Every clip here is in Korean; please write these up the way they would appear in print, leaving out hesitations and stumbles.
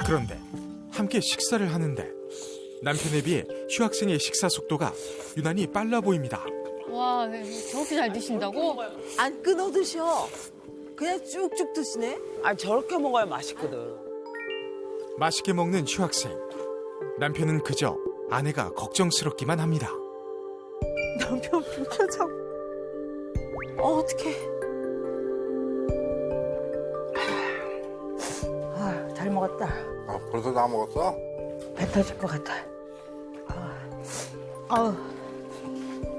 그런데 함께 식사를 하는데 남편에 비해 휴학생의 식사 속도가 유난히 빨라 보입니다. 와, 저렇게 잘 드신다고? 안 끊어 드셔. 그냥 쭉쭉 드시네. 아 저렇게 먹어야 맛있거든. 맛있게 먹는 휴학생. 남편은 그저 아내가 걱정스럽기만 합니다. 남편 표정. 어떡해. 잘 먹었다. 아, 벌써 다 먹었어? 배 터질 것 같아.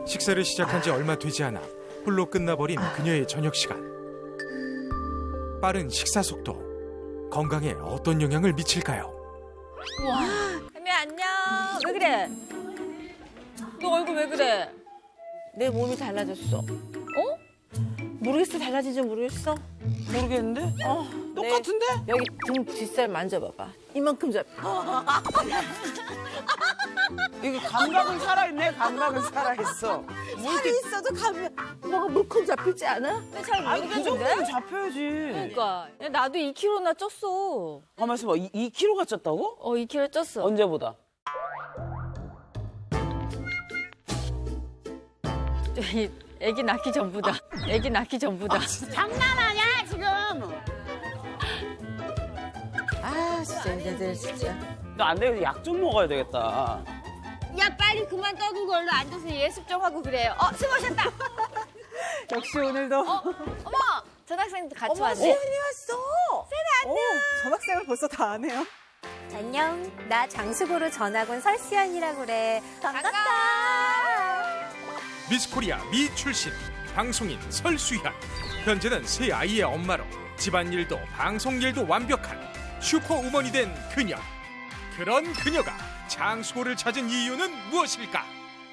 식사를 시작한 지 얼마 되지 않아 홀로 끝나버린 그녀의 저녁 시간. 빠른 식사 속도, 건강에 어떤 영향을 미칠까요? 혜미 안녕. 왜 그래? 너 얼굴 왜 그래? 내 몸이 달라졌어. 어? 모르겠어. 달라진지 모르겠어. 모르겠는데? 똑같은데? 여기 등 뒷살 만져봐봐. 이만큼 잡혀. 이게 감각은 살아있네. 감각은 살아있어. 살이 있어도 가면 뭐가 물컹 잡히지 않아? 잘 아니 그 모르겠는데? 정도는 잡혀야지. 그러니까 야, 나도 2kg나 쪘어. 가만있어 봐. 2kg가 쪘다고? 2kg 쪘어. 언제보다? 애기 낳기 전보다. 애기 낳기 전보다. 장난하냐 지금? 아 진짜 얘네들 진짜. 너 안 되겠어. 약 좀 먹어야 되겠다. 야 빨리 그만 떠들고 얼른 앉아서 예습 좀 하고 그래요. 수고하셨다. 역시 오늘도 어머 전학생도 같이 어머 왔네. 세연이 왔어. 전학생을 벌써 다 안 해요. 안녕. 나 장수고로 전학 온 설수연이라고 그래. 반갑다. 미스코리아 미 출신 방송인 설수현. 현재는 세 아이의 엄마로 집안일도 방송일도 완벽한 슈퍼우먼이 된 그녀. 그런 그녀가 장수고를 찾은 이유는 무엇일까?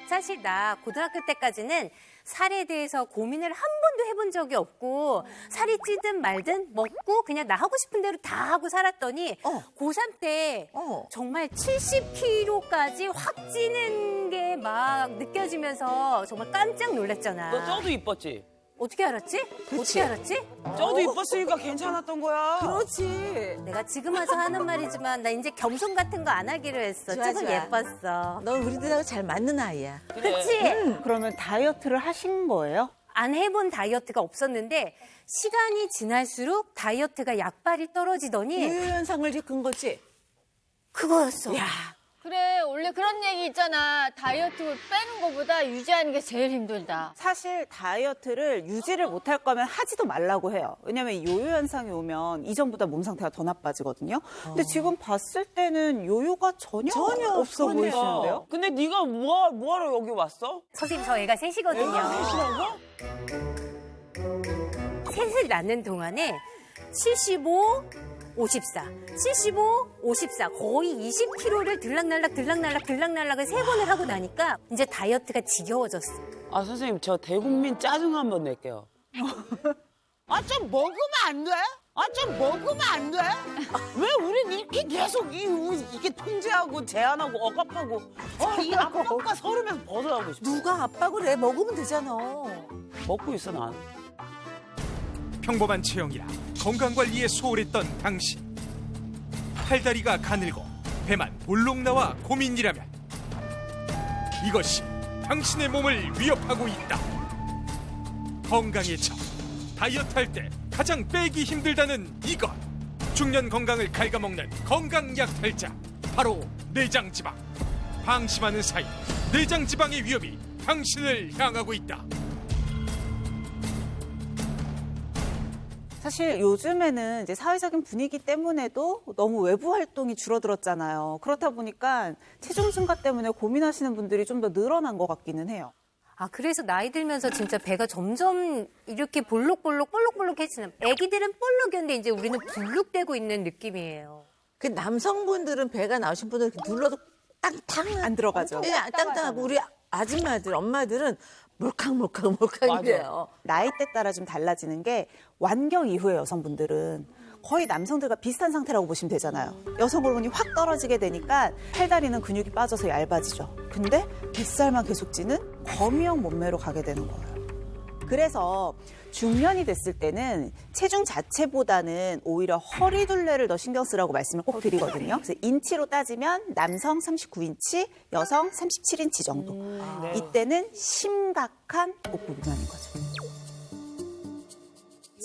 사실 나 고등학교 때까지는 살에 대해서 고민을 한 번도 해본 적이 없고 살이 찌든 말든 먹고 그냥 나 하고 싶은 대로 다 하고 살았더니 고3 때 정말 70kg까지 확 찌는 게 막 느껴지면서 정말 깜짝 놀랐잖아. 너 쪄도 이뻤지? 어떻게 알았지? 어떻게 알았지? 쪄도 이뻤으니까 괜찮았던 거야. 그렇지. 내가 지금 와서 하는 말이지만 나 이제 겸손 같은 거 안 하기로 했어. 좋아, 조금 좋아. 예뻤어. 넌 우리들하고 잘 맞는 아이야. 그치? 그러면 다이어트를 하신 거예요? 안 해본 다이어트가 없었는데 시간이 지날수록 다이어트가 약발이 떨어지더니 유효현상을 겪은 거지. 그거였어. 야. 그래 원래 그런 얘기 있잖아. 다이어트 빼는 거보다 유지하는 게 제일 힘들다. 사실 다이어트를 유지를 못할 거면 하지도 말라고 해요. 왜냐면 요요 현상이 오면 이전보다 몸 상태가 더 나빠지거든요. 근데 지금 봤을 때는 요요가 전혀 없어 그러네요. 보이시는데요? 근데 네가 뭐하러 여기 왔어? 선생님 저 애가 셋이거든요. 셋을 낳는 동안에 75, 54, 75, 54 거의 20kg를 들락날락을 3번을 하고 나니까 이제 다이어트가 지겨워졌어. 아 선생님 저 대국민 짜증 한번 낼게요. 아 좀 먹으면 안 돼? 아 좀 먹으면 안 돼? 왜 우린 이렇게 계속 이게 통제하고 제한하고 억압하고 이 압박과 서름에서 벗어나고 싶어. 누가 압박을 해? 먹으면 되잖아. 먹고 있어 난. 평범한 체형이라 건강관리에 소홀했던 당신. 팔다리가 가늘고 배만 볼록 나와 고민이라면 이것이 당신의 몸을 위협하고 있다. 건강해져. 다이어트할 때 가장 빼기 힘들다는 이것. 중년 건강을 갉아먹는 건강약탈자. 바로 내장지방. 방심하는 사이 내장지방의 위협이 당신을 향하고 있다. 사실 요즘에는 이제 사회적인 분위기 때문에도 너무 외부 활동이 줄어들었잖아요. 그렇다 보니까 체중 증가 때문에 고민하시는 분들이 좀 더 늘어난 것 같기는 해요. 아, 그래서 나이 들면서 진짜 배가 점점 이렇게 볼록해지는. 애기들은 볼록이었는데 이제 우리는 불룩되고 있는 느낌이에요. 그 남성분들은 배가 나오신 분들 이렇게 눌러도 땅땅 안 들어가죠. 그냥 땅땅하고 우리 아줌마들, 엄마들은 몰캉이래요. 나이대 따라 좀 달라지는 게 완경 이후의 여성분들은 거의 남성들과 비슷한 상태라고 보시면 되잖아요. 여성 호르몬이 확 떨어지게 되니까 팔다리는 근육이 빠져서 얇아지죠. 근데 뱃살만 계속 찌는 거미형 몸매로 가게 되는 거예요. 그래서 중년이 됐을 때는 체중 자체보다는 오히려 허리 둘레를 더 신경 쓰라고 말씀을 꼭 드리거든요. 그래서 인치로 따지면 남성 39인치, 여성 37인치 정도. 이때는 심각한 복부 비만인 거죠.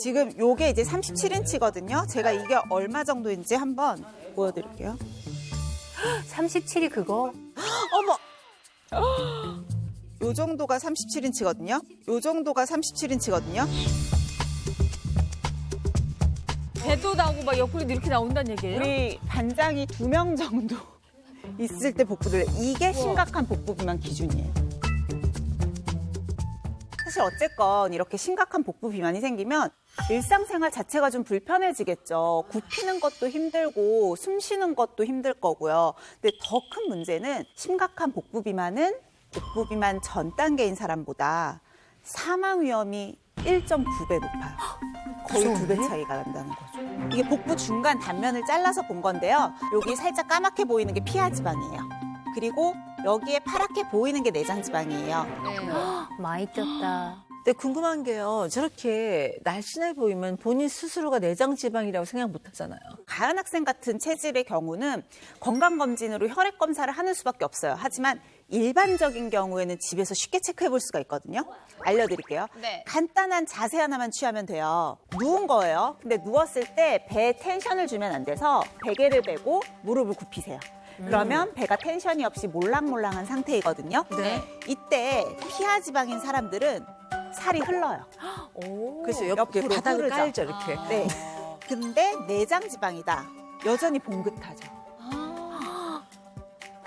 지금 요게 이제 37인치거든요. 제가 이게 얼마 정도인지 한번 보여드릴게요. 37이 그거? 어머! 요 정도가 37인치거든요. 요 정도가 37인치거든요. 배도 나오고 막 옆구리도 이렇게 나온다는 얘기예요? 우리 반장이 2명 정도 있을 때 복부들 이게 심각한 복부 비만 기준이에요. 사실 어쨌건 이렇게 심각한 복부 비만이 생기면 일상생활 자체가 좀 불편해지겠죠. 굽히는 것도 힘들고 숨 쉬는 것도 힘들 거고요. 근데 더 큰 문제는 심각한 복부 비만은 복부 비만 전 단계인 사람보다 사망 위험이 1.9배 높아요. 거의 2배 차이가 난다는 거죠. 이게 복부 중간 단면을 잘라서 본 건데요. 여기 살짝 까맣게 보이는 게 피하 지방이에요. 그리고 여기에 파랗게 보이는 게 내장 지방이에요. 많이 쪘다. 근데 궁금한 게요. 저렇게 날씬해 보이면 본인 스스로가 내장 지방이라고 생각 못 하잖아요. 가연 학생 같은 체질의 경우는 건강검진으로 혈액 검사를 하는 수밖에 없어요. 하지만 일반적인 경우에는 집에서 쉽게 체크해 볼 수가 있거든요. 알려드릴게요. 네. 간단한 자세 하나만 취하면 돼요. 누운 거예요. 근데 누웠을 때 배에 텐션을 주면 안 돼서 베개를 베고 무릎을 굽히세요. 그러면 배가 텐션이 없이 몰랑몰랑한 상태이거든요. 네. 이때 피하 지방인 사람들은 살이 흘러요. 그래서 옆에 옆으로 바닥을 흐르죠. 깔죠, 이렇게. 네. 근데 내장 지방이다. 여전히 봉긋하죠.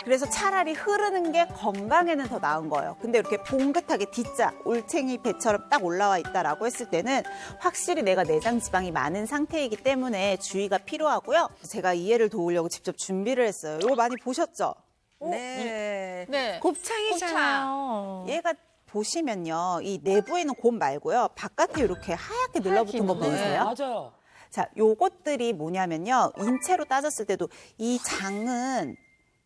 그래서 차라리 흐르는 게 건강에는 더 나은 거예요. 근데 이렇게 봉긋하게 D자, 올챙이 배처럼 딱 올라와 있다라고 했을 때는 확실히 내가 내장 지방이 많은 상태이기 때문에 주의가 필요하고요. 제가 이해를 도우려고 직접 준비를 했어요. 이거 많이 보셨죠? 네. 네. 곱창이잖아요. 얘가 보시면요. 이 내부에 있는 곰 말고요. 바깥에 이렇게 하얗게 늘러붙은 거 있는데. 보이세요? 맞아요. 자, 요것들이 뭐냐면요. 인체로 따졌을 때도 이 장은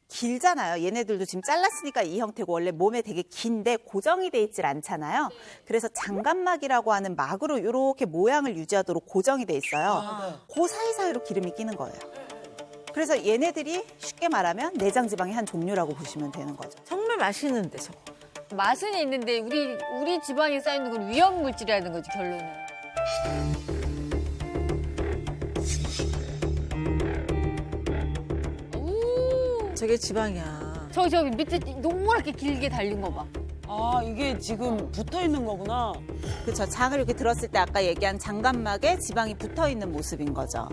길잖아요. 얘네들도 지금 잘랐으니까 이 형태고 원래 몸에 되게 긴데 고정이 돼 있질 않잖아요. 그래서 장간막이라고 하는 막으로 이렇게 모양을 유지하도록 고정이 돼 있어요. 그 사이사이로 기름이 끼는 거예요. 그래서 얘네들이 쉽게 말하면 내장 지방의 한 종류라고 보시면 되는 거죠. 정말 맛있는데, 저거. 맛은 있는데 우리 지방에 쌓이는 건 위험 물질이라는 거지 결론은. 저게 지방이야. 저 밑에 노랗게 길게 달린 거 봐. 아, 이게 지금 붙어 있는 거구나. 그렇죠. 장을 이렇게 들었을 때 아까 얘기한 장간막에 지방이 붙어 있는 모습인 거죠.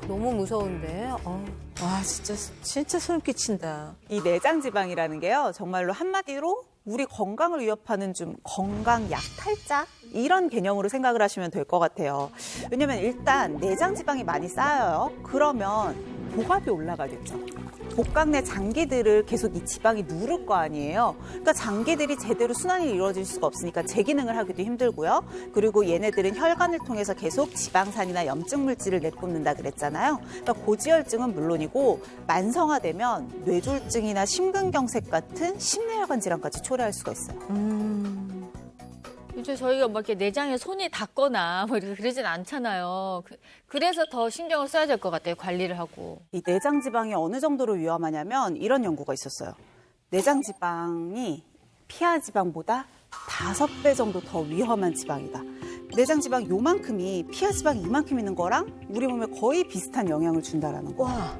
너무 무서운데. 와, 진짜 소름 끼친다. 이 내장 지방이라는 게요. 정말로 한마디로 우리 건강을 위협하는 좀 건강 약탈자? 이런 개념으로 생각을 하시면 될 것 같아요. 왜냐면 일단 내장 지방이 많이 쌓여요. 그러면 복압이 올라가겠죠. 복강 내 장기들을 계속 이 지방이 누를 거 아니에요. 그러니까 장기들이 제대로 순환이 이루어질 수가 없으니까 재기능을 하기도 힘들고요. 그리고 얘네들은 혈관을 통해서 계속 지방산이나 염증 물질을 내뿜는다 그랬잖아요. 그러니까 고지혈증은 물론이고 만성화되면 뇌졸중이나 심근경색 같은 심내혈관 질환까지 초래할 수가 있어요. 요즘 저희가 막 이렇게 내장에 손이 닿거나 뭐 이렇게 그러진 않잖아요. 그래서 더 신경을 써야 될 것 같아요. 관리를 하고. 이 내장 지방이 어느 정도로 위험하냐면 이런 연구가 있었어요. 내장 지방이 피하 지방보다 5배 정도 더 위험한 지방이다. 내장 지방 요만큼이 피하 지방이 이만큼 있는 거랑 우리 몸에 거의 비슷한 영향을 준다라는 거. 와.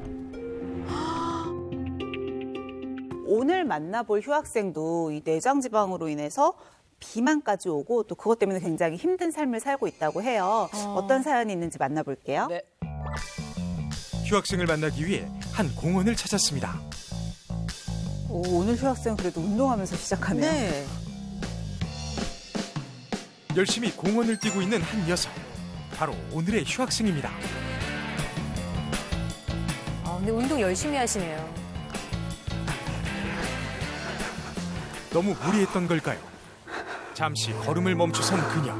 오늘 만나볼 휴학생도 이 내장 지방으로 인해서 비만까지 오고 또 그것 때문에 굉장히 힘든 삶을 살고 있다고 해요. 어떤 사연이 있는지 만나볼게요. 네. 휴학생을 만나기 위해 한 공원을 찾았습니다. 오늘 휴학생 그래도 운동하면서 시작하네요. 네. 열심히 공원을 뛰고 있는 한 녀석. 바로 오늘의 휴학생입니다. 근데 운동 열심히 하시네요. 너무 무리했던 걸까요? 잠시 걸음을 멈춰선 그녀.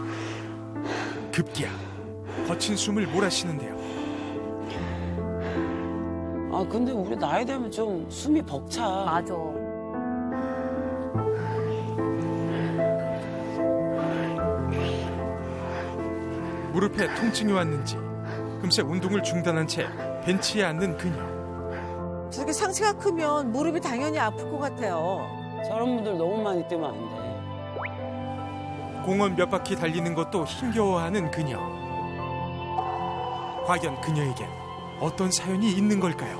급기야 거친 숨을 몰아쉬는데요. 아 근데 우리 나이 되면 좀 숨이 벅차. 맞아. 무릎에 통증이 왔는지 금세 운동을 중단한 채 벤치에 앉는 그녀. 저렇게 상체가 크면 무릎이 당연히 아플 것 같아요. 저런 분들 너무 많이 뛰면 안 돼. 공원 몇 바퀴 달리는 것도 힘겨워하는 그녀. 과연 그녀에겐 어떤 사연이 있는 걸까요?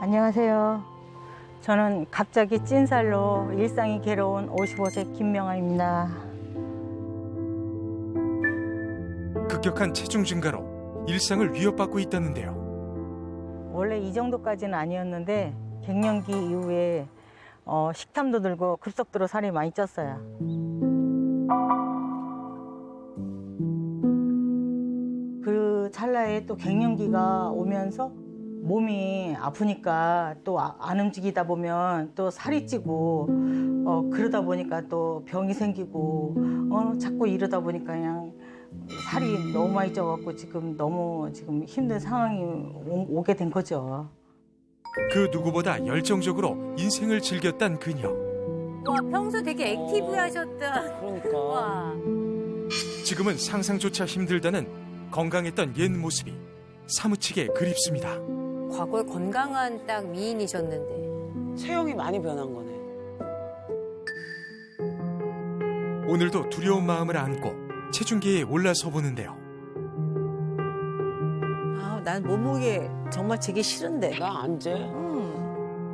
안녕하세요. 저는 갑자기 찐살로 일상이 괴로운 55세 김명아입니다. 급격한 체중 증가로 일상을 위협받고 있다는데요. 원래 이 정도까지는 아니었는데 갱년기 이후에 식탐도 늘고 급속도로 살이 많이 쪘어요. 그 찰나에 또 갱년기가 오면서 몸이 아프니까 또 안 움직이다 보면 또 살이 찌고 그러다 보니까 또 병이 생기고 자꾸 이러다 보니까 그냥 살이 너무 많이 쪄갖고 지금 너무 지금 힘든 상황이 오게 된 거죠. 그 누구보다 열정적으로 인생을 즐겼단 그녀. 와, 평소 되게 액티브하셨던. 그러니까. 와. 지금은 상상조차 힘들다는 건강했던 옛 모습이 사무치게 그립습니다. 과거에 건강한 딱 미인이셨는데. 체형이 많이 변한 거네. 오늘도 두려운 마음을 안고 체중계에 올라서 보는데요. 아, 난 몸무게 정말 재기 싫은데. 나 안 재.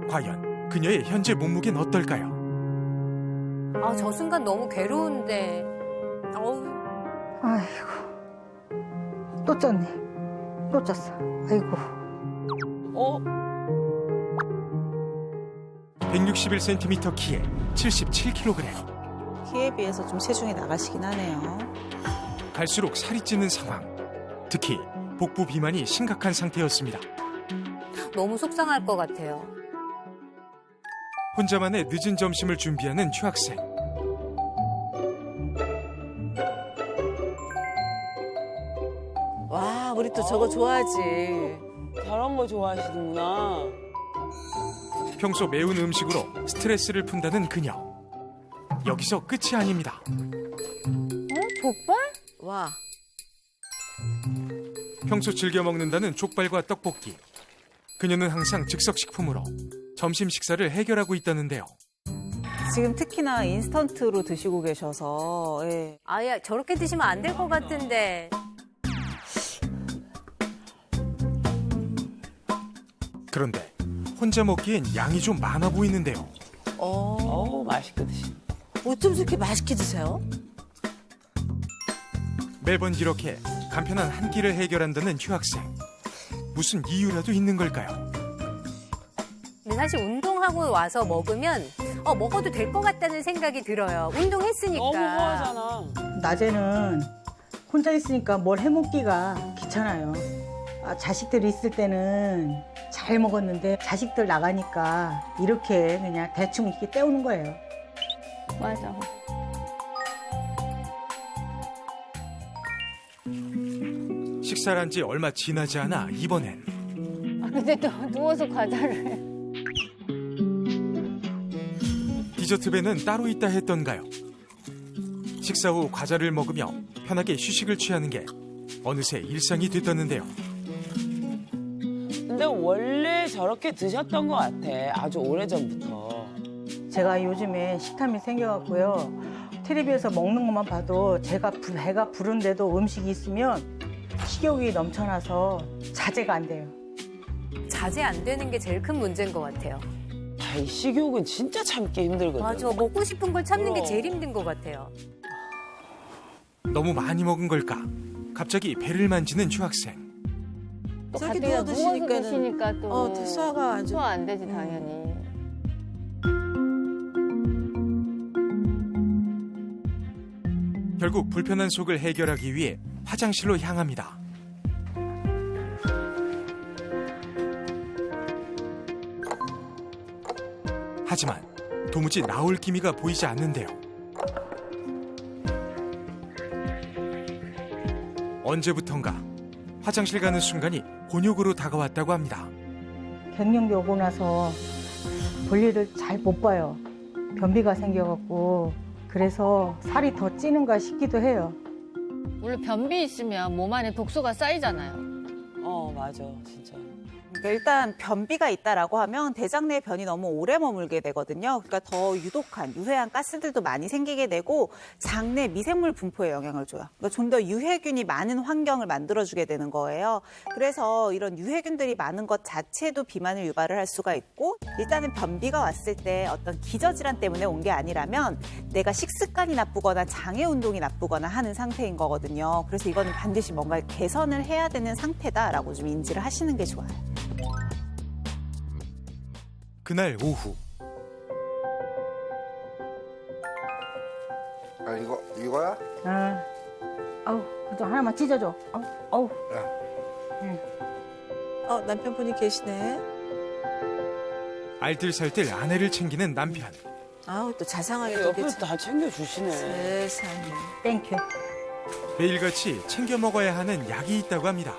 과연 그녀의 현재 몸무게는 어떨까요? 아, 저 순간 너무 괴로운데. 어우. 아이고, 또 쪘네. 또 쪘어. 아이고. 161cm 키에 77kg. 키에 비해서 좀 체중이 나가시긴 하네요. 갈수록 살이 찌는 상황. 특히 복부 비만이 심각한 상태였습니다. 너무 속상할 것 같아요. 혼자만의 늦은 점심을 준비하는 휴학생. 와, 우리 또 저거 좋아하지. 저런 거 좋아하시는구나. 평소 매운 음식으로 스트레스를 푼다는 그녀. 여기서 끝이 아닙니다. 족발? 와, 평소 즐겨 먹는다는 족발과 떡볶이. 그녀는 항상 즉석식품으로 점심 식사를 해결하고 있다는데요. 지금 특히나 인스턴트로 드시고 계셔서 예. 아예 저렇게 드시면 안 될 것 같은데. 그런데 혼자 먹기엔 양이 좀 많아 보이는데요. 어우 맛있게 드시. 어쩜 저렇게 맛있게 드세요? 매번 이렇게 간편한 한 끼를 해결한다는 휴학생. 무슨 이유라도 있는 걸까요? 근데 사실 운동하고 와서 먹으면 먹어도 될 것 같다는 생각이 들어요. 운동했으니까. 너무 후하잖아. 낮에는 혼자 있으니까 뭘 해먹기가 귀찮아요. 자식들이 있을 때는 잘 먹었는데 자식들 나가니까 이렇게 그냥 대충 이렇게 때우는 거예요. 맞아. 식사를 한 지 얼마 지나지 않아 이번엔 근데 또 누워서 과자를 해. 디저트배는 따로 있다 했던가요? 식사 후 과자를 먹으며 편하게 휴식을 취하는 게 어느새 일상이 됐다는데요. 근데 원래 저렇게 드셨던 것 같아. 아주 오래전부터. 제가 요즘에 식탐이 생겨갖고요. 텔레비에서 먹는 것만 봐도 제가 배가 부른데도 음식이 있으면 식욕이 넘쳐나서 자제가 안 돼요. 자제 안 되는 게 제일 큰 문제인 것 같아요. 이 식욕은 진짜 참기 힘들거든. 맞아. 먹고 싶은 걸 참는 게 그럼. 제일 힘든 것 같아요. 너무 많이 먹은 걸까? 갑자기 배를 만지는 휴학생. 또 저렇게 가뜩이나 누워 누워서 드시니까는 드시니까 또 소화가 아주. 소화 안 되지 당연히. 결국 불편한 속을 해결하기 위해 화장실로 향합니다. 하지만 도무지 나올 기미가 보이지 않는데요. 언제부턴가 화장실 가는 순간이 곤욕으로 다가왔다고 합니다. 갱년기 오고 나서 볼일을 잘 못 봐요. 변비가 생겨갖고 그래서 살이 더 찌는가 싶기도 해요. 원래 변비 있으면 몸 안에 독소가 쌓이잖아요. 맞아, 진짜. 그러니까 일단 변비가 있다라고 하면 대장 내 변이 너무 오래 머물게 되거든요. 그러니까 더 유독한 유해한 가스들도 많이 생기게 되고 장내 미생물 분포에 영향을 줘요. 그러니까 좀 더 유해균이 많은 환경을 만들어주게 되는 거예요. 그래서 이런 유해균들이 많은 것 자체도 비만을 유발을 할 수가 있고 일단은 변비가 왔을 때 어떤 기저질환 때문에 온 게 아니라면 내가 식습관이 나쁘거나 장애 운동이 나쁘거나 하는 상태인 거거든요. 그래서 이거는 반드시 뭔가 개선을 해야 되는 상태다라고 좀 인지를 하시는 게 좋아요. 그날 오후 아 이거야? 아우, 좀 하나만 찢어줘. 아우. 남편분이 계시네. 알뜰살뜰 아내를 챙기는 남편. 아우, 또 자상하게 또 옆에서 이렇게 다 챙겨주시네. 세상에. 땡큐. 매일같이 챙겨 먹어야 하는 약이 있다고 합니다.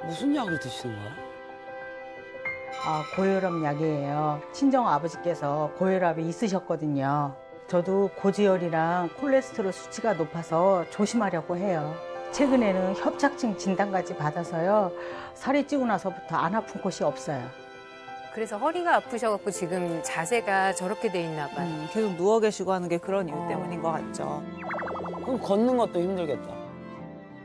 무슨 약을 드시는 거야? 고혈압 약이에요. 친정 아버지께서 고혈압이 있으셨거든요. 저도 고지혈이랑 콜레스테롤 수치가 높아서 조심하려고 해요. 최근에는 협착증 진단까지 받아서요. 살이 찌고 나서부터 안 아픈 곳이 없어요. 그래서 허리가 아프셔갖고 지금 자세가 저렇게 돼 있나 봐요. 계속 누워 계시고 하는 게 그런 이유 때문인 것 같죠. 그럼 걷는 것도 힘들겠다.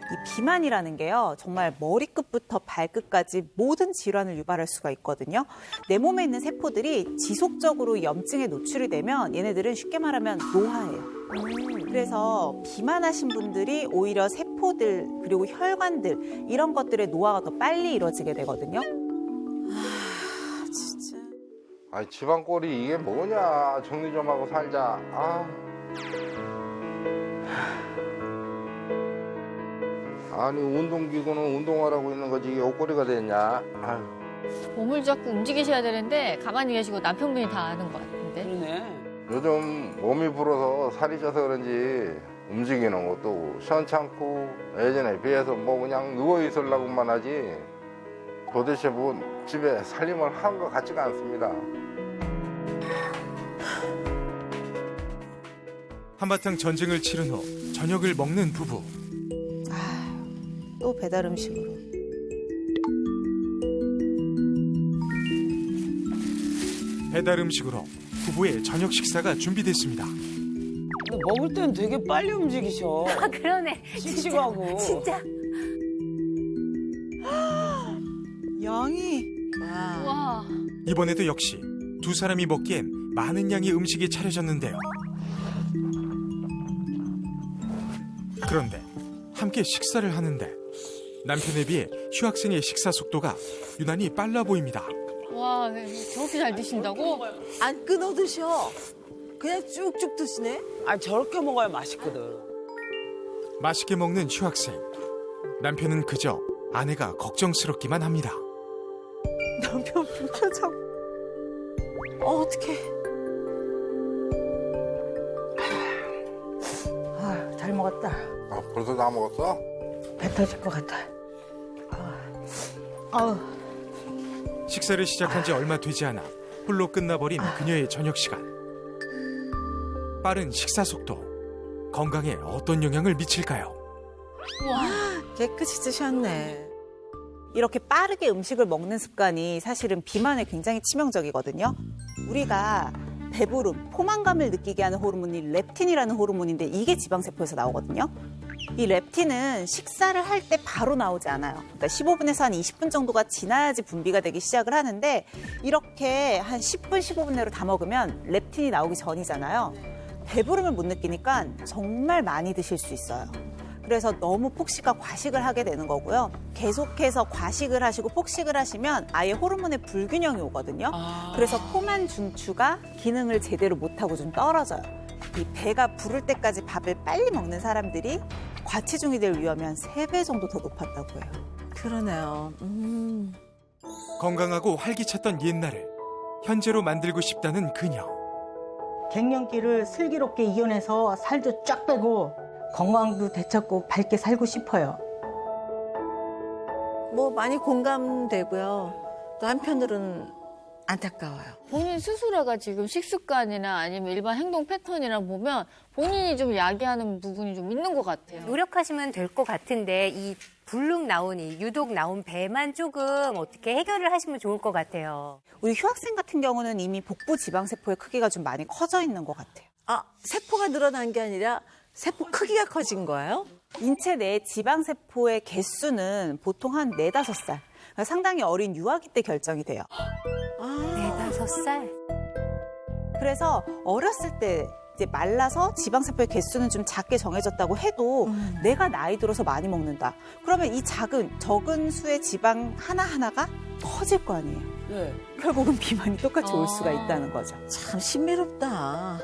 이 비만이라는 게요, 정말 머리끝부터 발끝까지 모든 질환을 유발할 수가 있거든요. 내 몸에 있는 세포들이 지속적으로 염증에 노출이 되면 얘네들은 쉽게 말하면 노화해요. 그래서 비만하신 분들이 오히려 세포들 그리고 혈관들 이런 것들의 노화가 더 빨리 이루어지게 되거든요. 진짜. 아이 지방골이 이게 뭐냐? 정리 좀 하고 살자. 아니 운동기구는 운동하라고 있는 거지 이게 옷걸이가 됐냐? 아유. 몸을 자꾸 움직이셔야 되는데 가만히 계시고 남편분이 다 아는 것 같은데. 그러네. 요즘 몸이 불어서 살이 쪄서 그런지 움직이는 것도 시원찮고 예전에 비해서 뭐 그냥 누워 있으려고만 하지 도대체 뭐 집에 살림을 한 것 같지가 않습니다. 한바탕 전쟁을 치른 후 저녁을 먹는 부부. 또 배달 음식으로. 배달 음식으로 부부의 저녁 식사가 준비됐습니다. 근데 먹을 땐 되게 빨리 움직이셔. 아, 그러네. 씩씩하고. 진짜. 양이. 와. 이번에도 역시 두 사람이 먹기엔 많은 양의 음식이 차려졌는데요. 그런데 함께 식사를 하는데 남편에 비해 휴학생의 식사 속도가 유난히 빨라 보입니다. 와, 저렇게 잘 드신다고? 안 끊어 드셔. 그냥 쭉쭉 드시네. 저렇게 먹어야 맛있거든. 맛있게 먹는 휴학생. 남편은 그저 아내가 걱정스럽기만 합니다. 남편 표정. 어떡해. 잘 먹었다. 벌써 다 먹었어? 배 터질 것 같아. 아우. 식사를 시작한 지 얼마 되지 않아 홀로 끝나버린 그녀의 저녁 시간. 빠른 식사 속도, 건강에 어떤 영향을 미칠까요? 깨끗이 드셨네. 이렇게 빠르게 음식을 먹는 습관이 사실은 비만에 굉장히 치명적이거든요. 우리가 배부름, 포만감을 느끼게 하는 호르몬이 렙틴이라는 호르몬인데 이게 지방세포에서 나오거든요. 이 렙틴은 식사를 할 때 바로 나오지 않아요. 그러니까 15분에서 한 20분 정도가 지나야지 분비가 되기 시작을 하는데 이렇게 한 10분, 15분 내로 다 먹으면 렙틴이 나오기 전이잖아요. 배부름을 못 느끼니까 정말 많이 드실 수 있어요. 그래서 너무 폭식과 과식을 하게 되는 거고요. 계속해서 과식을 하시고 폭식을 하시면 아예 호르몬의 불균형이 오거든요. 그래서 포만 중추가 기능을 제대로 못하고 좀 떨어져요. 이 배가 부를 때까지 밥을 빨리 먹는 사람들이 과체중이 될 위험이 한 3배 정도 더 높았다고 해요. 그러네요. 건강하고 활기찼던 옛날을 현재로 만들고 싶다는 그녀. 갱년기를 슬기롭게 이겨내서 살도 쫙 빼고 건강도 되찾고 밝게 살고 싶어요. 뭐 많이 공감되고요. 또 한편으로는 안타까워요. 본인 스스로가 지금 식습관이나 아니면 일반 행동 패턴이랑 보면 본인이 좀 야기하는 부분이 좀 있는 것 같아요. 노력하시면 될 것 같은데 이 불룩 나오니 유독 나온 배만 조금 어떻게 해결을 하시면 좋을 것 같아요. 우리 휴학생 같은 경우는 이미 복부 지방세포의 크기가 좀 많이 커져 있는 것 같아요. 아, 세포가 늘어난 게 아니라 세포 크기가 커진 거예요? 인체 내 지방세포의 개수는 보통 한 4, 5살. 그러니까 상당히 어린 유아기 때 결정이 돼요. 4, 5살? 그래서 어렸을 때 이제 말라서 지방세포의 개수는 좀 작게 정해졌다고 해도 내가 나이 들어서 많이 먹는다. 그러면 이 적은 수의 지방 하나하나가 커질 거 아니에요. 네. 결국은 비만이 똑같이 올 수가 있다는 거죠. 참 신비롭다.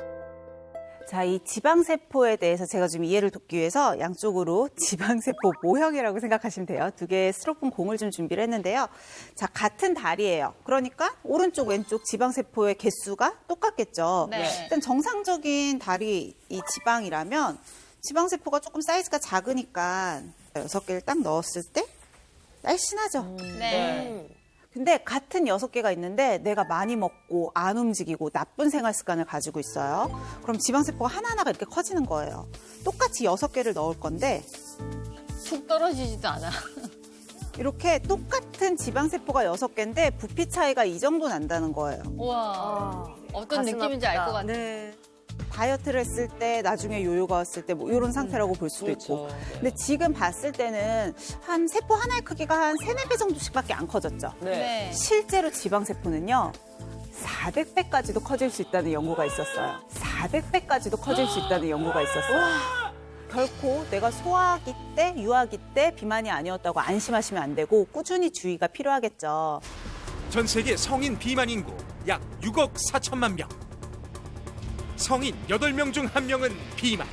자, 이 지방세포에 대해서 제가 좀 이해를 돕기 위해서 양쪽으로 지방세포 모형이라고 생각하시면 돼요. 2개의 스티로폼 공을 좀 준비를 했는데요. 자, 같은 다리예요. 그러니까 오른쪽, 왼쪽 지방세포의 개수가 똑같겠죠. 네. 일단 정상적인 다리 이 지방이라면 지방세포가 조금 사이즈가 작으니까 6개를 딱 넣었을 때 날씬하죠. 네. 근데 같은 6개가 있는데 내가 많이 먹고 안 움직이고 나쁜 생활 습관을 가지고 있어요. 그럼 지방세포가 하나하나가 이렇게 커지는 거예요. 똑같이 6개를 넣을 건데 툭 떨어지지도 않아. 이렇게 똑같은 지방세포가 6개인데 부피 차이가 이 정도 난다는 거예요. 우와. 어떤 가슴 느낌인지 알 것 아프다. 같아. 네. 다이어트를 했을 때 나중에 요요가 왔을 때 뭐 이런 상태라고 볼 수도 있고. 근데 지금 봤을 때는 한 세포 하나의 크기가 한 3, 4배 정도씩밖에 안 커졌죠. 네. 실제로 지방세포는요. 400배까지도 커질 수 있다는 연구가 있었어요. 400배까지도 커질 수 있다는 연구가 있었어요. 결코 내가 소아기 때, 유아기 때 비만이 아니었다고 안심하시면 안 되고 꾸준히 주의가 필요하겠죠. 전 세계 성인 비만 인구 약 6억 4천만 명. 성인 8명 중 1명은 비만.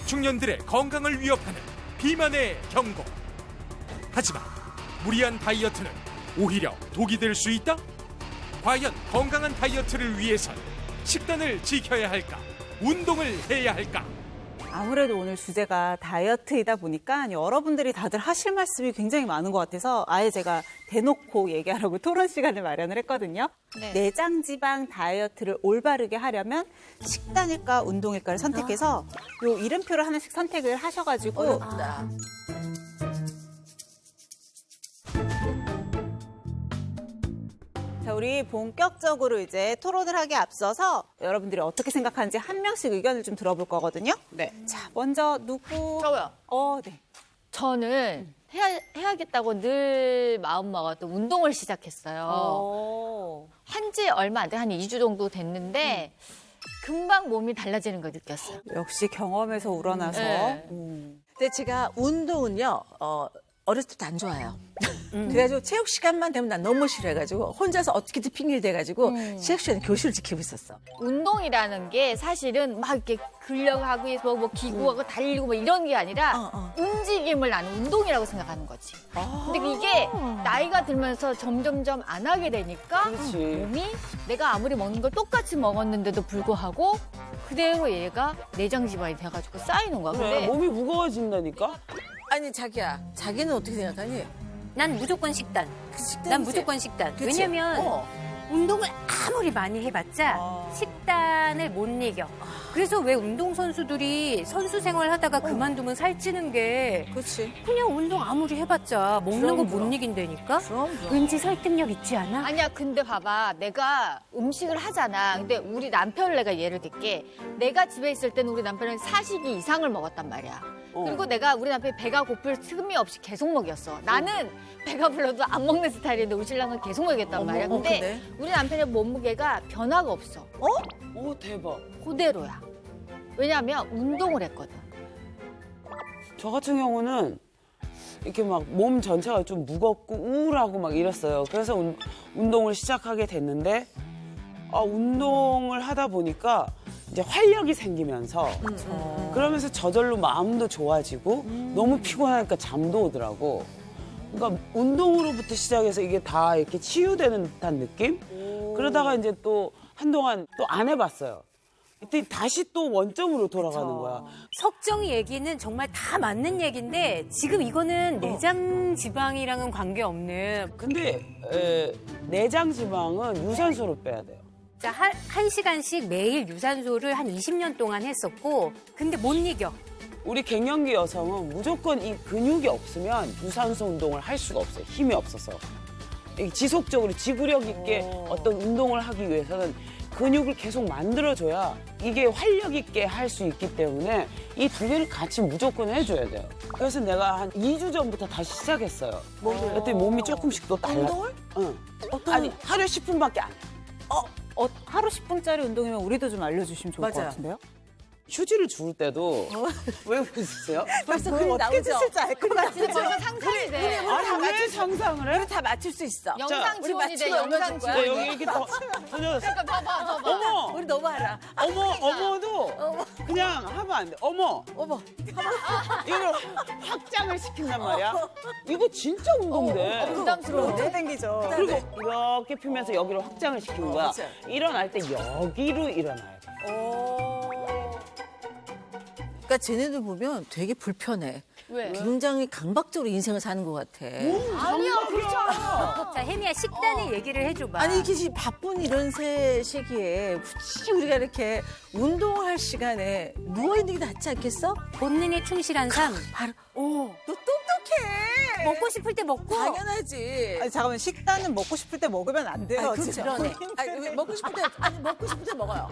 중년들의 건강을 위협하는 비만의 경고. 하지만 무리한 다이어트는 오히려 독이 될 수 있다? 과연 건강한 다이어트를 위해선 식단을 지켜야 할까? 운동을 해야 할까? 아무래도 오늘 주제가 다이어트이다 보니까 여러분들이 다들 하실 말씀이 굉장히 많은 것 같아서 아예 제가 대놓고 얘기하라고 토론 시간을 마련을 했거든요. 네. 내장 지방 다이어트를 올바르게 하려면 식단일까 운동일까를 선택해서 요 이름표를 하나씩 선택을 하셔가지고 어렵다. 자, 우리 본격적으로 이제 토론을 하기에 앞서서 여러분들이 어떻게 생각하는지 한 명씩 의견을 좀 들어볼 거거든요. 네. 자, 먼저 누구? 저요. 네. 저는 해야겠다고 늘 마음먹었던 운동을 시작했어요. 한지 얼마 안 돼, 한 2주 정도 됐는데 금방 몸이 달라지는 걸 느꼈어요. 역시 경험에서 우러나서. 네. 근데 제가 운동은요, 어렸을 때부터 안 좋아요. 그래가지고 체육 시간만 되면 난 너무 싫어해가지고 혼자서 어떻게든 핑계를 대가지고 체육 시간에 교실을 지키고 있었어. 운동이라는 게 사실은 막 이렇게 근력하고 뭐 기구하고 달리고 뭐 이런 게 아니라 움직임을 나는 운동이라고 생각하는 거지. 근데 이게 나이가 들면서 점점점 안 하게 되니까 그렇지. 몸이 내가 아무리 먹는 걸 똑같이 먹었는데도 불구하고 그대로 얘가 내장 지방이 돼가지고 쌓이는 거야. 그래, 근데 몸이 무거워진다니까? 아니 자기야, 자기는 어떻게 생각하니? 난 무조건 식단. 식단이지. 난 무조건 식단. 그치? 왜냐면 운동을 아무리 많이 해봤자 식단을 못 이겨. 그래서 왜 운동선수들이 선수 생활 하다가 그만두면 살찌는 게 그렇지. 그냥 운동 아무리 해봤자 먹는 거 못 이긴다니까? 그럼. 왠지 설득력 있지 않아? 아니야, 근데 봐봐. 내가 음식을 하잖아. 근데 우리 남편을 내가 예를 들게. 내가 집에 있을 때는 우리 남편은 4식 이상을 먹었단 말이야. 그리고 내가 우리 남편이 배가 고플 틈이 없이 계속 먹였어. 나는 배가 불러도 안 먹는 스타일인데 우리 신랑은 계속 먹였단 말이야. 근데 근데? 우리 남편의 몸무게가 변화가 없어. 오, 대박. 그대로야. 왜냐하면 운동을 했거든. 저 같은 경우는 이렇게 막 몸 전체가 좀 무겁고 우울하고 막 이랬어요. 그래서 운동을 시작하게 됐는데, 운동을 하다 보니까 이제 활력이 생기면서 그러면서 저절로 마음도 좋아지고 너무 피곤하니까 잠도 오더라고. 그러니까 운동으로부터 시작해서 이게 다 이렇게 치유되는 듯한 느낌? 그러다가 이제 또 한동안 또 안 해봤어요. 이때 다시 또 원점으로 돌아가는 거야. 석정이 얘기는 정말 다 맞는 얘기인데 지금 이거는 내장 지방이랑은 관계없는 근데 내장 지방은 유산소를 빼야 돼요. 자, 한 시간씩 매일 유산소를 한 20년 동안 했었고 근데 못 이겨. 우리 갱년기 여성은 무조건 이 근육이 없으면 유산소 운동을 할 수가 없어요. 힘이 없어서. 지속적으로 지구력 있게 어떤 운동을 하기 위해서는 근육을 계속 만들어줘야 이게 활력 있게 할 수 있기 때문에 이 두 개를 같이 무조건 해줘야 돼요. 그래서 내가 한 2주 전부터 다시 시작했어요. 그랬더니 몸이 조금씩 또 달라. 운동을? 응. 아니 하루에 10분밖에 안 해. 하루 10분짜리 운동이면 우리도 좀 알려주시면 좋을 것 맞아요. 같은데요? 휴지를 주울 때도 왜 웃으세요? 벌써 그림 어떻게 나오죠? 드실지 알 것 같아. 진짜 벌써 상상이 돼. 아니 왜 상상을 해? 우리 다 맞출 수 있어. 영상 지원이 돼, 맞추면 영상 얼마나 지원. 자, 여기 이렇게 던져졌어. 그러니까 봐봐. 어머! 우리 너무 알아. 어머도 그냥 하면 안 돼. 어머! 이걸 확장을 시킨단 말이야. 이거 진짜 운동돼. 부담스러운데? 땡기죠. 그리고 이렇게 펴면서 여기를 확장을 시키는 거야. 맞아요. 일어날 때 여기로 일어나야 돼. 그러니까 쟤네들 보면 되게 불편해. 왜? 굉장히 강박적으로 인생을 사는 것 같아. 아니야, 그렇지 않아. 자, 혜미야 식단의 얘기를 해줘봐. 아니 이렇게 바쁜 이런 시기에 굳이 우리가 이렇게 운동할 시간에 누워있는 게 낫지 않겠어? 본능에 충실한 삶. 바로 오. 너 똑똑해. 먹고 싶을 때 먹고. 당연하지. 아니, 잠깐만, 식단은 먹고 싶을 때 먹으면 안 돼요. 아니, 진짜. 그러네. 아니, 왜 먹고 싶을 때 먹고 싶을 때 먹어요.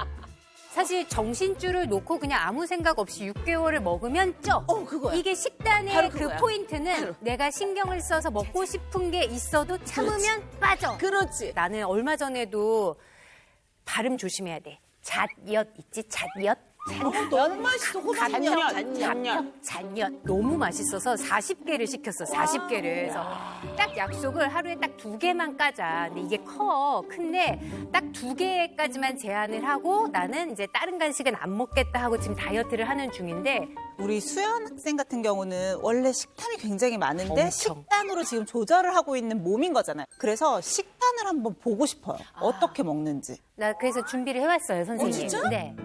사실 정신줄을 놓고 그냥 아무 생각 없이 6개월을 먹으면 쪄. 그거야. 이게 식단의 바로 그 그거야. 포인트는 내가 신경을 써서 먹고 싶은 게 있어도 참으면 빠져. 그렇지. 나는 얼마 전에도 발음 조심해야 돼. 잣엿 있지? 잣엿? 너무 맛있어. 잣엿. 너무 맛있어서 40개를 시켰어. 40개를. 그래서 딱 약속을 하루에 딱 2개만 까자. 근데 이게 커. 큰데 딱 2개까지만 제한을 하고 나는 이제 다른 간식은 안 먹겠다 하고 지금 다이어트를 하는 중인데 우리 수연 학생 같은 경우는 원래 식탐이 굉장히 많은데 엄청. 식단으로 지금 조절을 하고 있는 몸인 거잖아요. 그래서 식단을 한번 보고 싶어요. 어떻게 먹는지. 나 그래서 준비를 해왔어요, 선생님. 진짜? 네.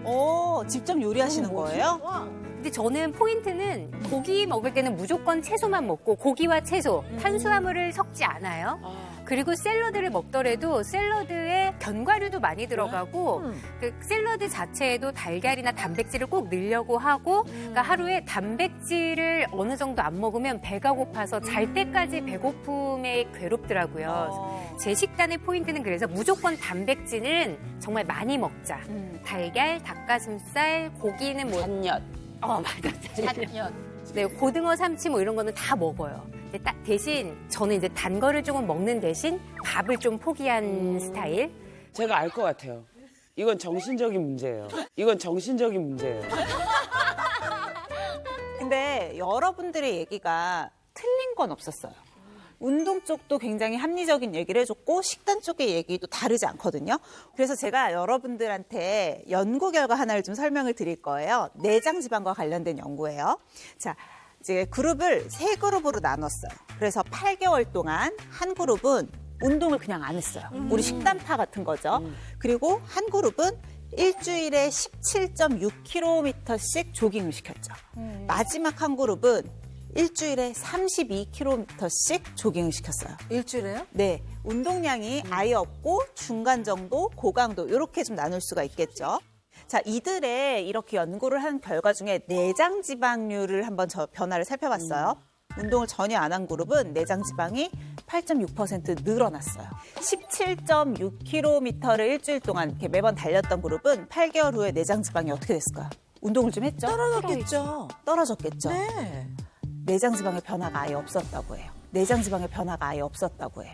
직접 요리하시는 거예요? 근데 저는 포인트는 고기 먹을 때는 무조건 채소만 먹고 고기와 채소, 탄수화물을 섞지 않아요. 그리고 샐러드를 먹더라도 샐러드에 견과류도 많이 들어가고 그 샐러드 자체에도 달걀이나 단백질을 꼭 넣으려고 하고 그러니까 하루에 단백질을 어느 정도 안 먹으면 배가 고파서 잘 때까지 배고픔에 괴롭더라고요. 제 식단의 포인트는 그래서 무조건 단백질은 정말 많이 먹자. 달걀, 닭가슴살, 고기는 뭐 잣엿. 맞아. 잣엿. 네, 고등어, 삼치 뭐 이런 거는 다 먹어요. 근데 딱 대신 저는 이제 단 거를 조금 먹는 대신 밥을 좀 포기한 스타일. 제가 알 것 같아요. 이건 정신적인 문제예요. 근데 여러분들의 얘기가 틀린 건 없었어요. 운동 쪽도 굉장히 합리적인 얘기를 해줬고 식단 쪽의 얘기도 다르지 않거든요. 그래서 제가 여러분들한테 연구 결과 하나를 좀 설명을 드릴 거예요. 내장 지방과 관련된 연구예요. 자, 이제 그룹을 3그룹으로 나눴어요. 그래서 8개월 동안 한 그룹은 운동을 그냥 안 했어요. 우리 식단파 같은 거죠. 그리고 한 그룹은 일주일에 17.6km씩 조깅을 시켰죠. 마지막 한 그룹은 일주일에 32km씩 조깅을 시켰어요. 일주일에요? 네, 운동량이 아예 없고 중간 정도, 고강도 이렇게 좀 나눌 수가 있겠죠. 자, 이들의 이렇게 연구를 한 결과 중에 내장 지방률을 한번 변화를 살펴봤어요. 운동을 전혀 안 한 그룹은 내장 지방이 8.6% 늘어났어요. 17.6km를 일주일 동안 이렇게 매번 달렸던 그룹은 8개월 후에 내장 지방이 어떻게 됐을까요? 운동을 좀 했죠? 떨어졌겠죠. 떨어졌겠죠. 네. 내장 지방의 변화가 아예 없었다고 해요. 내장 지방의 변화가 아예 없었다고 해요.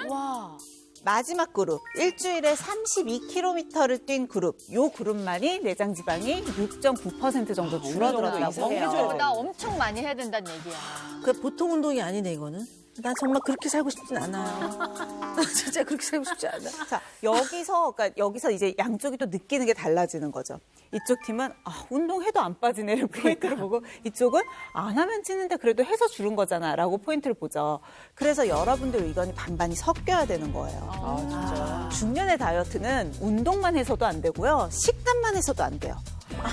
와. 마지막 그룹, 일주일에 32km를 뛴 그룹, 요 그룹만이 내장 지방이 6.9% 정도 줄어들었다고 이상 해요. 해줘야 나 엄청 많이 해야 된다는 얘기야. 그 보통 운동이 아니네 이거는. 나 정말 그렇게 살고 싶진 않아요. 나 진짜 그렇게 살고 싶지 않아. 자, 여기서 이제 양쪽이 또 느끼는 게 달라지는 거죠. 이쪽 팀은 운동해도 안 빠지네를 포인트를 보고 이쪽은 안 하면 찌는데 그래도 해서 주는 거잖아 라고 포인트를 보죠. 그래서 여러분들 의견이 반반이 섞여야 되는 거예요. 진짜. 중년의 다이어트는 운동만 해서도 안 되고요. 식단만 해서도 안 돼요.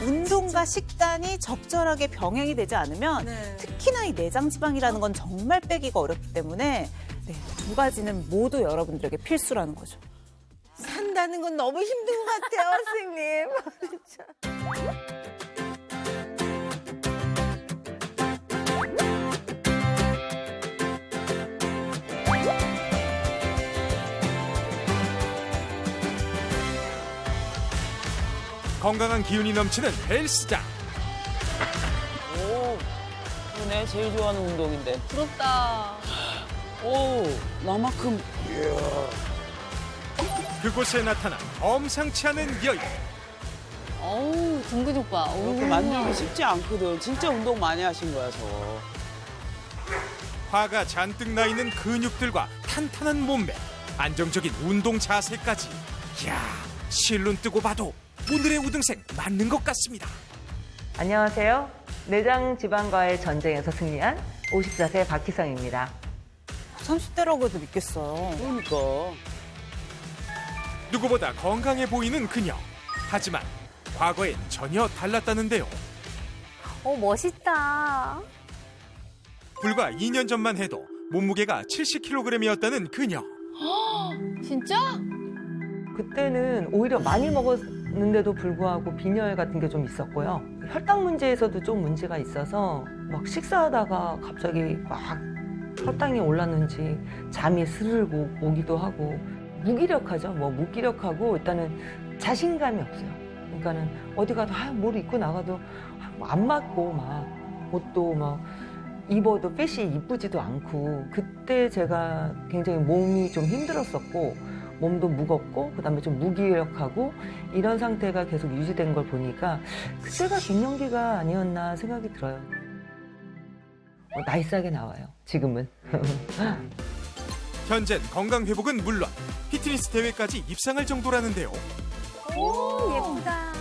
운동과 식단이 적절하게 병행이 되지 않으면 특히나 이 내장 지방이라는 건 정말 빼기가 어렵기 때문에 두 가지는 모두 여러분들에게 필수라는 거죠. 산다는 건 너무 힘든 것 같아요, 선생님. 진짜. 건강한 기운이 넘치는 헬스장. 오, 내 제일 좋아하는 운동인데. 부럽다. 오, 나만큼. 그곳에 나타난 범상치 않은 여인. 어우, 등 근육 봐. 이렇게 만들기 쉽지 않거든. 진짜 운동 많이 하신 거야, 저거. 화가 잔뜩 나 있는 근육들과 탄탄한 몸매, 안정적인 운동 자세까지. 이야, 실눈 뜨고 봐도 오늘의 우등생 맞는 것 같습니다. 안녕하세요. 내장 지방과의 전쟁에서 승리한 54세 박희성입니다. 30대라고 해도 믿겠어요. 그러니까. 누구보다 건강해 보이는 그녀. 하지만 과거엔 전혀 달랐다는데요. 멋있다. 불과 2년 전만 해도 몸무게가 70kg이었다는 그녀. 진짜? 그때는 오히려 많이 먹었는데도 불구하고 빈혈 같은 게 좀 있었고요. 혈당 문제에서도 좀 문제가 있어서 막 식사하다가 갑자기 막 혈당이 올랐는지 잠이 스르르 오기도 하고 무기력하죠. 무기력하고 일단은 자신감이 없어요. 그러니까는 어디 가도 뭘 입고 나가도 안 맞고 막 옷도 막 입어도 핏이 이쁘지도 않고 그때 제가 굉장히 몸이 좀 힘들었었고 몸도 무겁고 그다음에 좀 무기력하고 이런 상태가 계속 유지된 걸 보니까 그때가 갱년기가 아니었나 생각이 들어요. 나이스하게 나와요. 지금은. 현재 건강 회복은 물론 피트니스 대회까지 입상할 정도라는데요. 오, 예쁘다.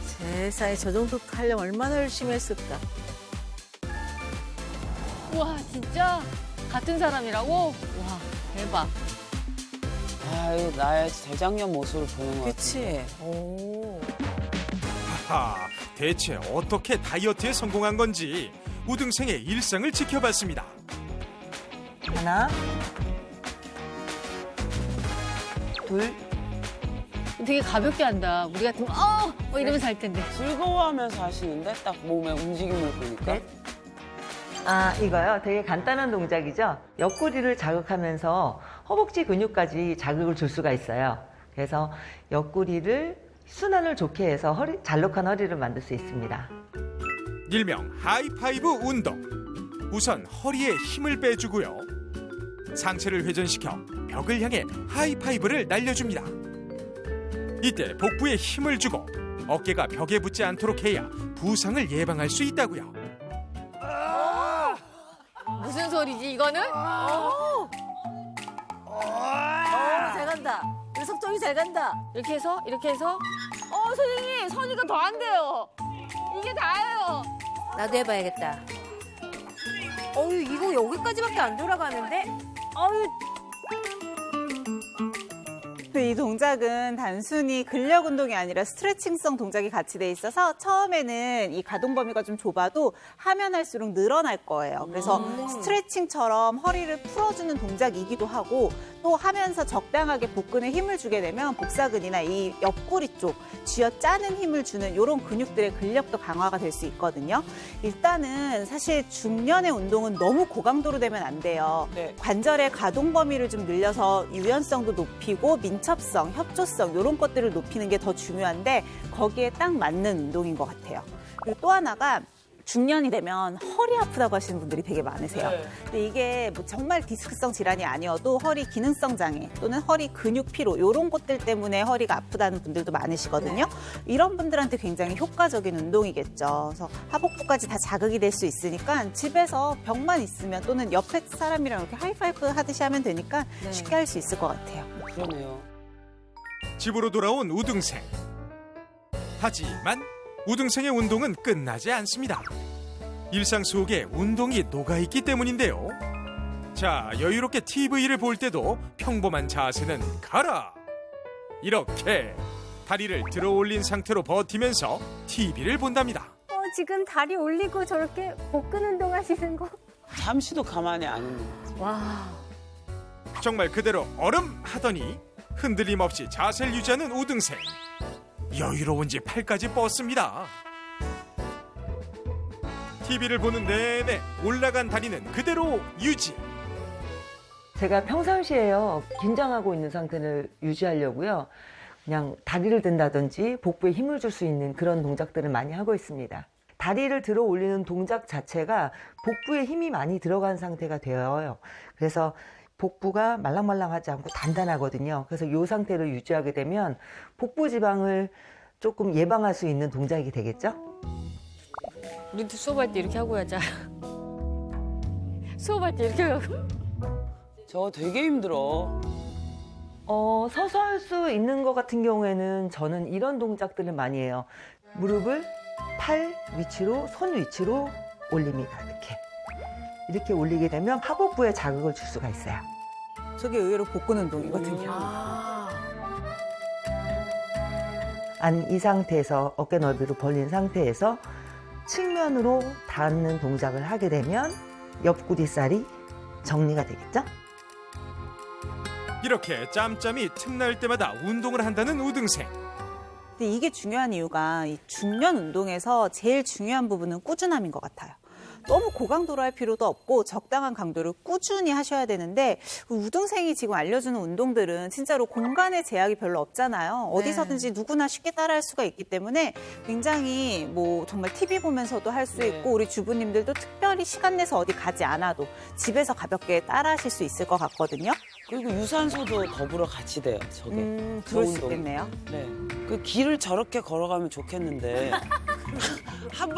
세상에 저 정도 하려면 얼마나 열심히 했을까. 우와, 진짜? 같은 사람이라고? 와, 대박. 나의 재작년 모습을 보는 것 같아. 그치? 하하, 대체 어떻게 다이어트에 성공한 건지 우등생의 일상을 지켜봤습니다. 하나, 둘, 되게 가볍게 한다. 우리 같으면 이러면서 할 텐데. 즐거워하면서 하시는데 딱 몸의 움직임을 보니까. 넷. 이거요. 되게 간단한 동작이죠. 옆구리를 자극하면서 허벅지 근육까지 자극을 줄 수가 있어요. 그래서 옆구리를 순환을 좋게 해서 잘록한 허리를 만들 수 있습니다. 일명 하이파이브 운동. 우선 허리에 힘을 빼주고요. 상체를 회전시켜 벽을 향해 하이파이브를 날려줍니다. 이때 복부에 힘을 주고 어깨가 벽에 붙지 않도록 해야 부상을 예방할 수 있다고요. 무슨 소리지, 이거는? 잘 간다. 우리 석정이 잘 간다. 이렇게 해서? 선생님, 선이가 더 안 돼요. 이게 다예요. 나도 해봐야겠다. 이거 여기까지밖에 안 돌아가는데? 이 동작은 단순히 근력 운동이 아니라 스트레칭성 동작이 같이 돼 있어서 처음에는 이 가동 범위가 좀 좁아도 하면 할수록 늘어날 거예요. 그래서 스트레칭처럼 허리를 풀어주는 동작이기도 하고 또 하면서 적당하게 복근에 힘을 주게 되면 복사근이나 이 옆구리 쪽 쥐어짜는 힘을 주는 이런 근육들의 근력도 강화가 될 수 있거든요. 일단은 사실 중년의 운동은 너무 고강도로 되면 안 돼요. 관절의 가동 범위를 좀 늘려서 유연성도 높이고 민첩성, 협조성 이런 것들을 높이는 게 더 중요한데 거기에 딱 맞는 운동인 것 같아요. 그리고 또 하나가 중년이 되면 허리 아프다고 하시는 분들이 되게 많으세요. 네. 근데 이게 뭐 정말 디스크성 질환이 아니어도 허리 기능성 장애 또는 허리 근육 피로 이런 것들 때문에 허리가 아프다는 분들도 많으시거든요. 이런 분들한테 굉장히 효과적인 운동이겠죠. 그래서 하복부까지 다 자극이 될 수 있으니까 집에서 벽만 있으면 또는 옆에 사람이랑 이렇게 하이파이브 하듯이 하면 되니까 쉽게 할 수 있을 것 같아요. 그러네요. 집으로 돌아온 우등생. 하지만 우등생의 운동은 끝나지 않습니다. 일상 속에 운동이 녹아있기 때문인데요. 자, 여유롭게 TV를 볼 때도 평범한 자세는 가라. 이렇게 다리를 들어 올린 상태로 버티면서 TV를 본답니다. 지금 다리 올리고 저렇게 복근 운동 하시는 거? 잠시도 가만히 안 있는 거지. 와. 정말 그대로 얼음 하더니 흔들림 없이 자세를 유지하는 우등생. 여유로운지 팔까지 뻗습니다. TV를 보는 내내 올라간 다리는 그대로 유지. 제가 평상시에요, 긴장하고 있는 상태를 유지하려고요. 그냥 다리를 든다든지 복부에 힘을 줄 수 있는 그런 동작들을 많이 하고 있습니다. 다리를 들어 올리는 동작 자체가 복부에 힘이 많이 들어간 상태가 되어요. 그래서 복부가 말랑말랑하지 않고 단단하거든요. 그래서 이 상태를 유지하게 되면 복부 지방을 조금 예방할 수 있는 동작이 되겠죠? 우리도 수업할 때 이렇게 하고 하자. 수업할 때 이렇게 하고. 저거 되게 힘들어. 서서 할 수 있는 것 같은 경우에는 저는 이런 동작들을 많이 해요. 무릎을 팔 위치로, 손 위치로 올립니다. 이렇게 올리게 되면 하복부에 자극을 줄 수가 있어요. 저게 의외로 복근 운동이거든요. 이 상태에서 어깨 넓이로 벌린 상태에서 측면으로 닿는 동작을 하게 되면 옆구리살이 정리가 되겠죠? 이렇게 짬짬이 틈날 때마다 운동을 한다는 우등생. 근데 이게 중요한 이유가 이 중년 운동에서 제일 중요한 부분은 꾸준함인 것 같아요. 너무 고강도로 할 필요도 없고 적당한 강도를 꾸준히 하셔야 되는데 우등생이 지금 알려주는 운동들은 진짜로 공간의 제약이 별로 없잖아요. 어디서든지 누구나 쉽게 따라할 수가 있기 때문에 굉장히 뭐 정말 TV 보면서도 할 수 있고 우리 주부님들도 특별히 시간 내서 어디 가지 않아도 집에서 가볍게 따라하실 수 있을 것 같거든요. 그리고 유산소도 더불어 같이 돼요, 저게. 그럴 수 운동이. 있겠네요. 네. 그 길을 저렇게 걸어가면 좋겠는데 한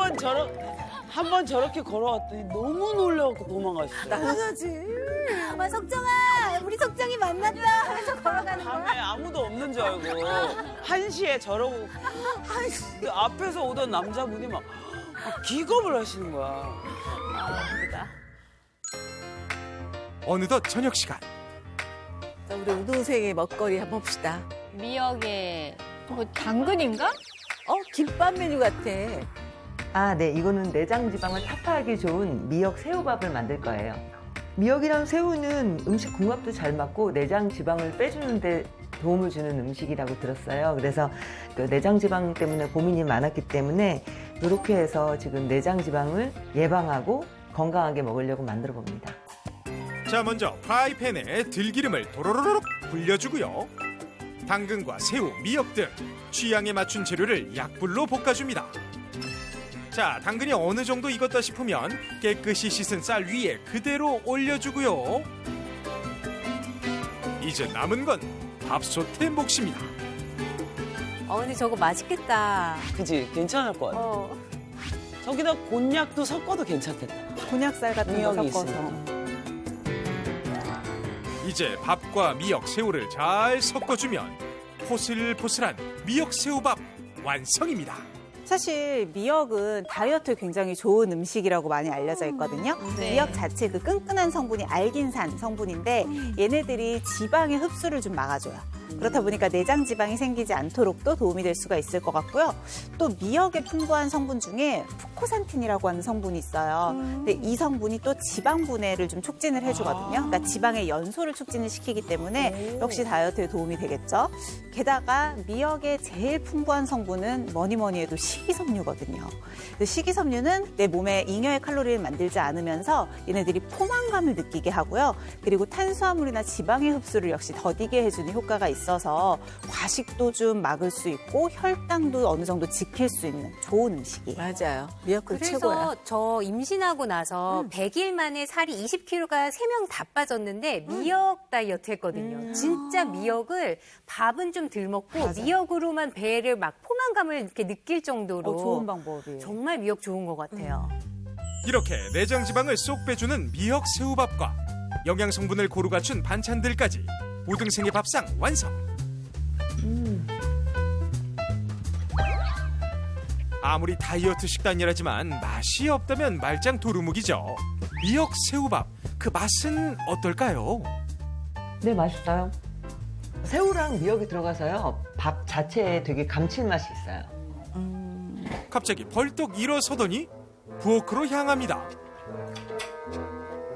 번 저렇게 걸어왔더니 너무 놀라갖고 도망갔어. 당연하지. 석정아, 우리 석정이 만났다 하면서 걸어가는 거야. 밤에 아무도 없는 줄 알고 1시에 저러고 근데 앞에서 오던 남자분이 막 기겁을 하시는 거야. 어느덧 저녁 시간. 자, 우리 우등생의 먹거리 한번 봅시다. 미역에 뭐 당근인가? 김밥 메뉴 같아. 네. 이거는 내장 지방을 타파하기 좋은 미역 새우밥을 만들 거예요. 미역이랑 새우는 음식 궁합도 잘 맞고 내장 지방을 빼주는 데 도움을 주는 음식이라고 들었어요. 그래서 그 내장 지방 때문에 고민이 많았기 때문에 이렇게 해서 지금 내장 지방을 예방하고 건강하게 먹으려고 만들어 봅니다. 자, 먼저 프라이팬에 들기름을 도로로록 불려주고요. 당근과 새우, 미역 등 취향에 맞춘 재료를 약불로 볶아줍니다. 자, 당근이 어느 정도 익었다 싶으면 깨끗이 씻은 쌀 위에 그대로 올려주고요. 이제 남은 건 밥솥의 몫입니다. 근데 저거 맛있겠다. 그지? 괜찮을 것 같아. 저기다 곤약도 섞어도 괜찮겠다. 곤약쌀 같은 거 미역이 섞어서. 있으니까. 이제 밥과 미역, 새우를 잘 섞어주면 포슬포슬한 미역 새우밥 완성입니다. 사실 미역은 다이어트에 굉장히 좋은 음식이라고 많이 알려져 있거든요. 네. 미역 자체 그 끈끈한 성분이 알긴산 성분인데 얘네들이 지방의 흡수를 좀 막아줘요. 그렇다 보니까 내장 지방이 생기지 않도록도 도움이 될 수가 있을 것 같고요. 또 미역에 풍부한 성분 중에 푸코산틴이라고 하는 성분이 있어요. 근데 이 성분이 또 지방 분해를 좀 촉진을 해주거든요. 그러니까 지방의 연소를 촉진을 시키기 때문에 역시 다이어트에 도움이 되겠죠. 게다가 미역의 제일 풍부한 성분은 뭐니 해도 식이섬유거든요. 식이섬유는 내 몸에 잉여의 칼로리를 만들지 않으면서 얘네들이 포만감을 느끼게 하고요. 그리고 탄수화물이나 지방의 흡수를 역시 더디게 해주는 효과가 있어요. 있어서 과식도 좀 막을 수 있고 혈당도 어느 정도 지킬 수 있는 좋은 음식이에요. 맞아요. 미역국 그래서 최고야. 저 임신하고 나서 100일 만에 살이 20kg가 3명 다 빠졌는데 미역 다이어트 했거든요. 진짜 미역을 밥은 좀 덜 먹고 미역으로만 배를 막 포만감을 이렇게 느낄 정도로 좋은 방법이에요. 정말 미역 좋은 것 같아요. 이렇게 내장 지방을 쏙 빼주는 미역 새우밥과 영양 성분을 고루 갖춘 반찬들까지 우등생의 밥상 완성. 아무리 다이어트 식단이라지만 맛이 없다면 말짱 도루묵이죠. 미역 새우밥, 그 맛은 어떨까요? 네, 맛있어요. 새우랑 미역이 들어가서요. 밥 자체에 되게 감칠맛이 있어요. 갑자기 벌떡 일어서더니 부엌으로 향합니다.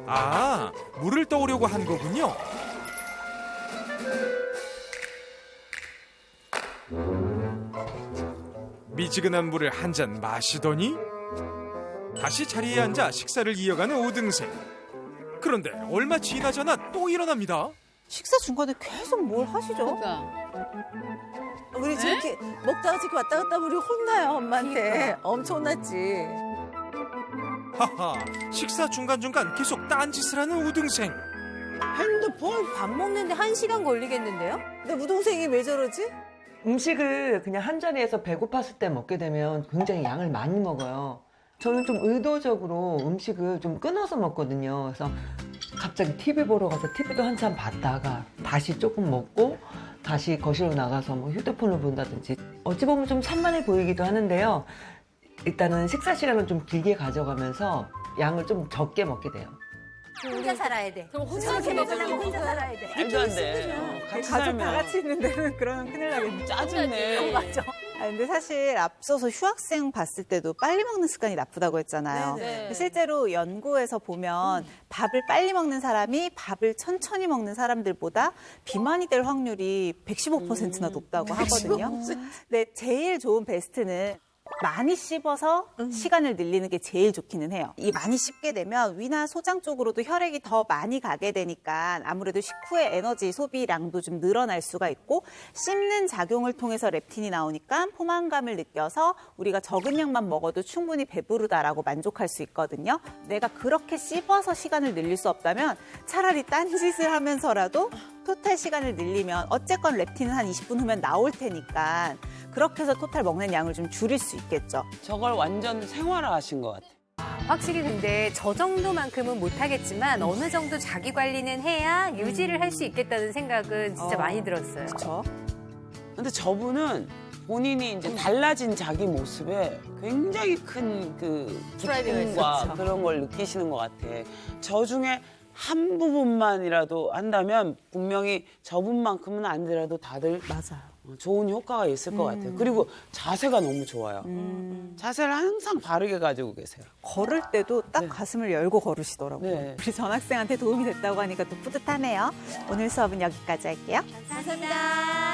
아, 물을 떠오려고 한 거군요. 미지근한 물을 한 잔 마시더니 다시 자리에 앉아 식사를 이어가는 오등생. 그런데 얼마 지나자나 또 일어납니다. 식사 중간에 계속 뭘 하시죠? 그러니까. 우리 저렇게 먹다가 저렇게 왔다 갔다 하면 우리 혼나요, 엄마한테. 엄청 혼났지. 하하, 식사 중간중간 계속 딴짓을 하는 우등생. 핸드폰? 밥 먹는데 1시간 걸리겠는데요? 근데 우동생이 왜 저러지? 음식을 그냥 한 자리에서 배고팠을 때 먹게 되면 굉장히 양을 많이 먹어요. 저는 좀 의도적으로 음식을 좀 끊어서 먹거든요. 그래서 갑자기 TV 보러 가서 TV도 한참 봤다가 다시 조금 먹고 다시 거실로 나가서 뭐 휴대폰을 본다든지 어찌 보면 좀 산만해 보이기도 하는데요. 일단은 식사 시간을 좀 길게 가져가면서 양을 좀 적게 먹게 돼요. 혼자 살아야 돼. 그럼 혼자 저렇게 살아야 먹으려면 돼. 혼자 살아야 돼. 말도 안 돼. 같이 가족 살면. 다 같이 있는 데는 그러면 큰일 나겠네. 짜증내. 맞아. 근데 사실 앞서서 휴학생 봤을 때도 빨리 먹는 습관이 나쁘다고 했잖아요. 네네. 실제로 연구에서 보면 밥을 빨리 먹는 사람이 밥을 천천히 먹는 사람들보다 비만이 될 확률이 115%나 높다고 하거든요. 근데 제일 좋은 베스트는 많이 씹어서 시간을 늘리는 게 제일 좋기는 해요. 이 많이 씹게 되면 위나 소장 쪽으로도 혈액이 더 많이 가게 되니까 아무래도 식후의 에너지 소비량도 좀 늘어날 수가 있고 씹는 작용을 통해서 렙틴이 나오니까 포만감을 느껴서 우리가 적은 양만 먹어도 충분히 배부르다라고 만족할 수 있거든요. 내가 그렇게 씹어서 시간을 늘릴 수 없다면 차라리 딴짓을 하면서라도 토탈 시간을 늘리면 어쨌건 렙틴은 한 20분 후면 나올 테니까 그렇게 해서 토탈 먹는 양을 좀 줄일 수 있겠죠. 저걸 완전 생활화하신 것 같아. 확실히 근데 저 정도만큼은 못하겠지만 어느 정도 자기 관리는 해야 유지를 할 수 있겠다는 생각은 진짜 많이 들었어요. 그렇죠. 근데 저분은 본인이 이제 달라진 자기 모습에 굉장히 큰 그 프라이드가 기쁨과 있었죠. 그런 걸 느끼시는 것 같아. 저 중에 한 부분만이라도 한다면 분명히 저분만큼은 아니더라도 다들 맞아요. 좋은 효과가 있을 것 같아요. 그리고 자세가 너무 좋아요. 자세를 항상 바르게 가지고 계세요. 걸을 때도 딱 네. 가슴을 열고 걸으시더라고요. 네. 우리 전학생한테 도움이 됐다고 하니까 또 뿌듯하네요. 오늘 수업은 여기까지 할게요. 감사합니다.